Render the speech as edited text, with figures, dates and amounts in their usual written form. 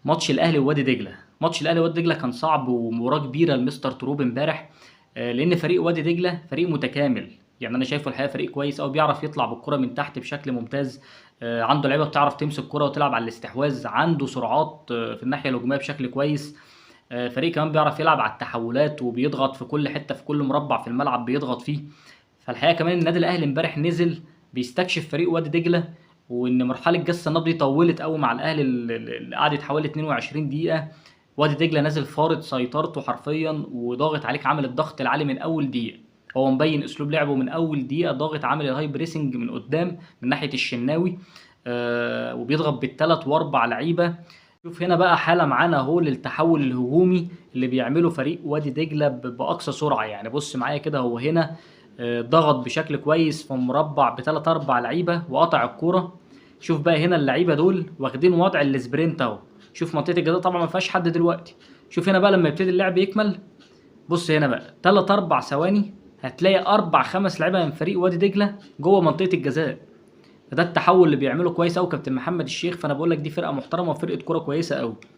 ماتش الاهلي ووادي دجله. ماتش الاهلي ووادي دجله كان صعب ومباراه كبيره لمستر تروب امبارح. لان فريق وادي دجله فريق متكامل. يعني انا شايفه الحقيقه فريق كويس قوي، بيعرف يطلع بالكره من تحت بشكل ممتاز. عنده لعيبه بتعرف تمسك كره وتلعب على الاستحواذ، عنده سرعات في الناحيه الهجوميه بشكل كويس. فريق كمان بيعرف يلعب على التحولات وبيضغط في كل حته، في كل مربع في الملعب بيضغط فيه. فالحقيقه كمان النادي الاهلي امبارح نزل بيستكشف فريق وادي دجله. وان مرحله جس النبض دي طولت قوي مع الاهلي، اللي قعدت حوالي 22 دقيقه. وادي دجله نازل فارض سيطرته حرفيا وضاغط عليك، عامل الضغط العالي من اول دقيقه. هو مبين اسلوب لعبه من اول دقيقه، ضاغط عامل الهاي بريسنج من قدام من ناحيه الشناوي. وبيضغط بالثلاث واربع لعيبه. شوف هنا بقى حاله معانا اهو للتحول الهجومي اللي بيعمله فريق وادي دجله باقصى سرعه. يعني بص معايا كده، هو هنا ضغط بشكل كويس في مربع بثلاث اربع لعيبه وقطع الكوره. شوف بقى هنا اللعيبه دول واخدين وضع السبرنت اهو. شوف منطقه الجزاء طبعا ما فيهاش حد دلوقتي. شوف هنا بقى لما يبتدي اللعب يكمل، بص هنا بقى 3 4 ثواني هتلاقي اربع خمس لعيبه من فريق وادي دجله جوه منطقه الجزاء. فده التحول اللي بيعمله كويس قوي كابتن محمد الشيخ. فانا بقول لك دي فرقه محترمه وفرقه كوره كويسه قوي.